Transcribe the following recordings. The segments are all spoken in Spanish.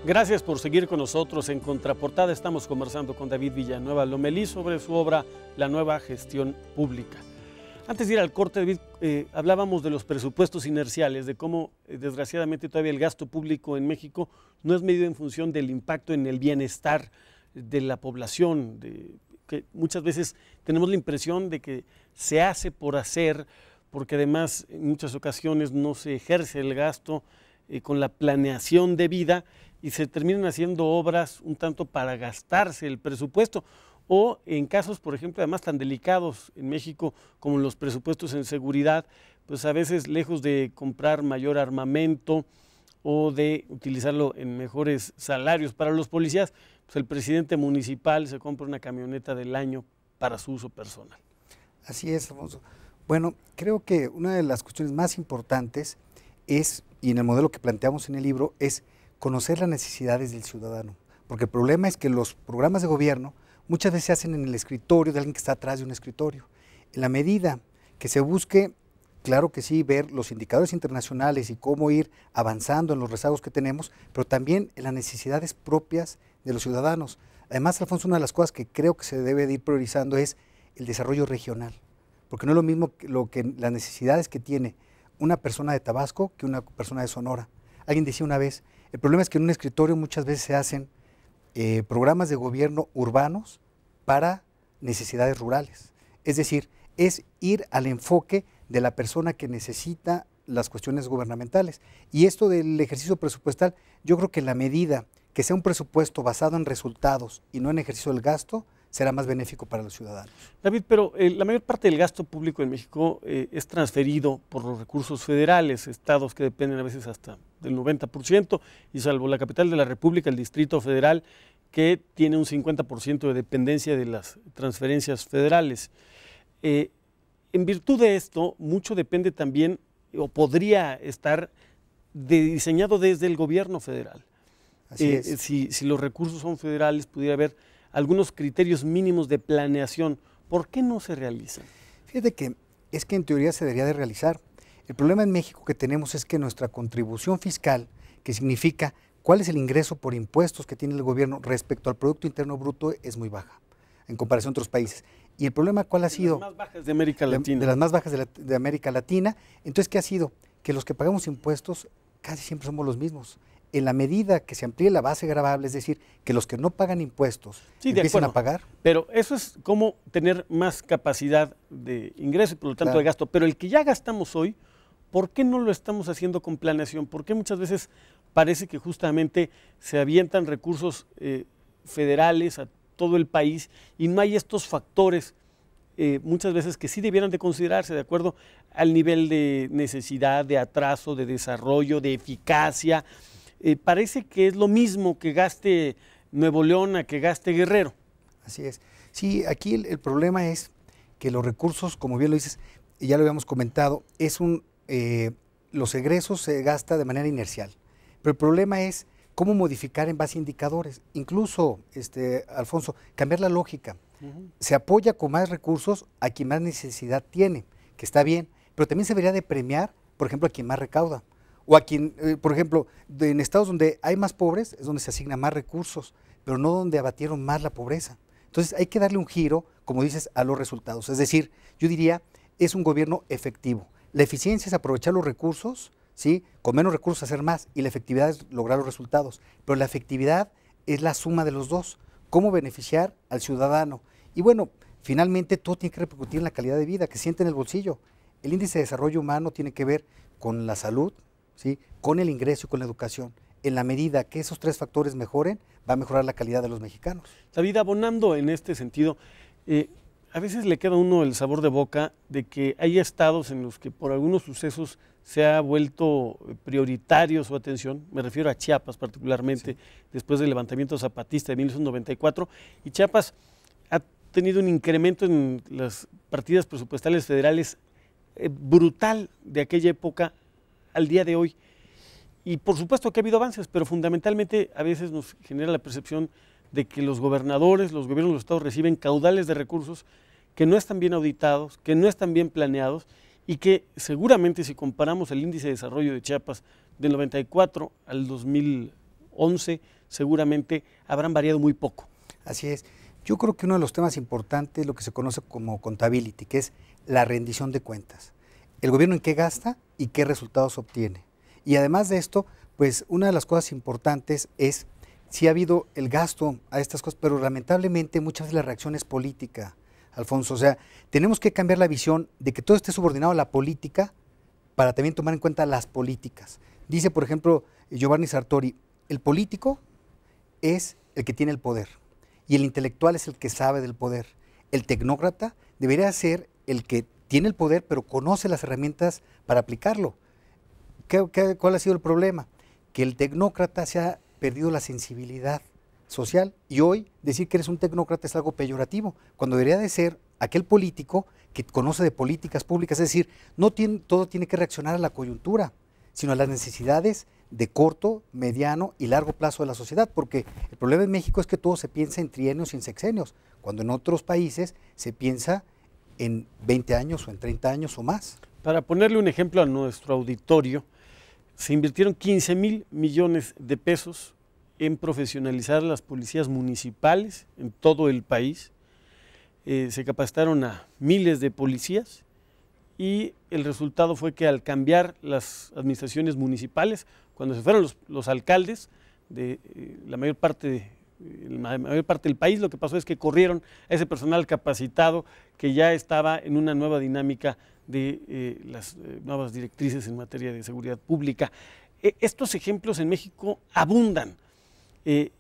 Gracias por seguir con nosotros. En Contraportada estamos conversando con David Villanueva Lomelí sobre su obra La Nueva Gestión Pública. Antes de ir al corte, David, hablábamos de los presupuestos inerciales, de cómo desgraciadamente todavía el gasto público en México no es medido en función del impacto en el bienestar de la población, que muchas veces tenemos la impresión de que se hace por hacer, porque además en muchas ocasiones no se ejerce el gasto con la planeación debida y se terminan haciendo obras un tanto para gastarse el presupuesto, o en casos, por ejemplo, además tan delicados en México como los presupuestos en seguridad, pues a veces lejos de comprar mayor armamento o de utilizarlo en mejores salarios para los policías, pues el presidente municipal se compra una camioneta del año para su uso personal. Así es, Alfonso. Bueno, creo que una de las cuestiones más importantes es, y en el modelo que planteamos en el libro, es conocer las necesidades del ciudadano, porque el problema es que los programas de gobierno muchas veces se hacen en el escritorio de alguien que está atrás de un escritorio. En la medida que se busque, claro que sí, ver los indicadores internacionales y cómo ir avanzando en los rezagos que tenemos, pero también en las necesidades propias de los ciudadanos. Además, Alfonso, una de las cosas que creo que se debe de ir priorizando es el desarrollo regional, porque no es lo mismo las necesidades que tiene una persona de Tabasco que una persona de Sonora. Alguien decía una vez, el problema es que en un escritorio muchas veces se hacen programas de gobierno urbanos para necesidades rurales. Es decir, es ir al enfoque de la persona que necesita las cuestiones gubernamentales. Y esto del ejercicio presupuestal, yo creo que en la medida que sea un presupuesto basado en resultados y no en ejercicio del gasto, será más benéfico para los ciudadanos. David, pero la mayor parte del gasto público en México es transferido por los recursos federales, estados que dependen a veces hasta del 90%, y salvo la capital de la República, el Distrito Federal, que tiene un 50% de dependencia de las transferencias federales. En virtud de esto, mucho depende también, o podría estar diseñado desde el gobierno federal. Así es. Si los recursos son federales, pudiera haber algunos criterios mínimos de planeación. ¿Por qué no se realizan? Fíjate que es que en teoría se debería de realizar. El problema en México que tenemos es que nuestra contribución fiscal, que significa cuál es el ingreso por impuestos que tiene el gobierno respecto al Producto Interno Bruto, es muy baja en comparación a otros países. Y el problema, ¿cuál ha sido? De las más bajas de América Latina. De las más bajas de América Latina. Entonces, ¿qué ha sido? Que los que pagamos impuestos casi siempre somos los mismos. En la medida que se amplíe la base gravable, es decir, que los que no pagan impuestos empiecen a pagar. Pero eso es como tener más capacidad de ingreso y por lo tanto Claro. de gasto. Pero el que ya gastamos hoy, ¿por qué no lo estamos haciendo con planeación? ¿Por qué muchas veces parece que justamente se avientan recursos federales a todo el país y no hay estos factores muchas veces que sí debieran de considerarse de acuerdo al nivel de necesidad, de atraso, de desarrollo, de eficacia? Parece que es lo mismo que gaste Nuevo León a que gaste Guerrero. Así es. Sí, aquí el problema es que los recursos, como bien lo dices, y ya lo habíamos comentado, los egresos se gasta de manera inercial. Pero el problema es cómo modificar en base a indicadores. Incluso, Alfonso, cambiar la lógica. Se apoya con más recursos a quien más necesidad tiene, que está bien, pero también se debería de premiar, por ejemplo, a quien más recauda. O a quien, por ejemplo, en estados donde hay más pobres es donde se asignan más recursos, pero no donde abatieron más la pobreza. Entonces hay que darle un giro, como dices, a los resultados. Es decir, yo diría, es un gobierno efectivo. La eficiencia es aprovechar los recursos, ¿sí? Con menos recursos hacer más, y la efectividad es lograr los resultados. Pero la efectividad es la suma de los dos. ¿Cómo beneficiar al ciudadano? Y bueno, finalmente todo tiene que repercutir en la calidad de vida, que siente en el bolsillo. El índice de desarrollo humano tiene que ver con la salud, ¿sí? Con el ingreso y con la educación. En la medida que esos tres factores mejoren, va a mejorar la calidad de los mexicanos. David, abonando en este sentido, a veces le queda a uno el sabor de boca de que hay estados en los que por algunos sucesos se ha vuelto prioritario su atención, me refiero a Chiapas particularmente, sí, después del levantamiento zapatista de 1994, y Chiapas ha tenido un incremento en las partidas presupuestales federales brutal de aquella época al día de hoy. Y por supuesto que ha habido avances, pero fundamentalmente a veces nos genera la percepción de que los gobernadores, los gobiernos de los estados reciben caudales de recursos que no están bien auditados, que no están bien planeados y que seguramente si comparamos el índice de desarrollo de Chiapas del 94 al 2011 seguramente habrán variado muy poco. Así es. Yo creo que uno de los temas importantes es lo que se conoce como accountability, que es la rendición de cuentas. El gobierno en qué gasta y qué resultados obtiene. Y además de esto, pues una de las cosas importantes es si ha habido el gasto a estas cosas, pero lamentablemente muchas veces la reacción es política, Alfonso. O sea, tenemos que cambiar la visión de que todo esté subordinado a la política para también tomar en cuenta las políticas. Dice, por ejemplo, Giovanni Sartori, el político es el que tiene el poder y el intelectual es el que sabe del poder. El tecnócrata debería ser el que tiene el poder, pero conoce las herramientas para aplicarlo. ¿Cuál ha sido el problema? Que el tecnócrata se ha perdido la sensibilidad social y hoy decir que eres un tecnócrata es algo peyorativo, cuando debería de ser aquel político que conoce de políticas públicas, es decir, todo tiene que reaccionar a la coyuntura, sino a las necesidades de corto, mediano y largo plazo de la sociedad, porque el problema en México es que todo se piensa en trienios y en sexenios, cuando en otros países se piensa en 20 años o en 30 años o más. Para ponerle un ejemplo a nuestro auditorio, se invirtieron 15,000 millones de pesos en profesionalizar las policías municipales en todo el país. Se capacitaron a miles de policías y el resultado fue que al cambiar las administraciones municipales, cuando se fueron los alcaldes de la mayor parte del país, lo que pasó es que corrieron a ese personal capacitado que ya estaba en una nueva dinámica de las nuevas directrices en materia de seguridad pública. Estos ejemplos en México abundan. El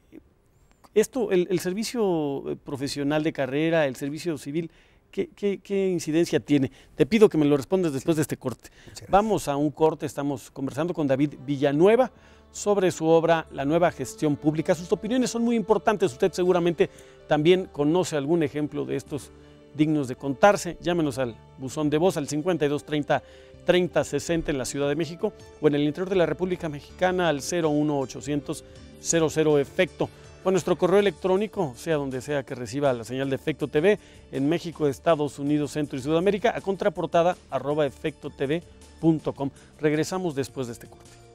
servicio profesional de carrera, el servicio civil, ¿qué incidencia tiene? Te pido que me lo respondas después de este corte. Vamos a un corte, estamos conversando con David Villanueva sobre su obra La Nueva Gestión Pública. Sus opiniones son muy importantes, usted seguramente también conoce algún ejemplo de estos dignos de contarse. Llámenos al buzón de voz al 52 30 30 60 en la Ciudad de México o en el interior de la República Mexicana al 01 800 00 efecto o nuestro correo electrónico, sea donde sea que reciba la señal de Efecto TV, en México, Estados Unidos, Centro y Sudamérica, a contraportada @efectotv.com. Regresamos después de este corte.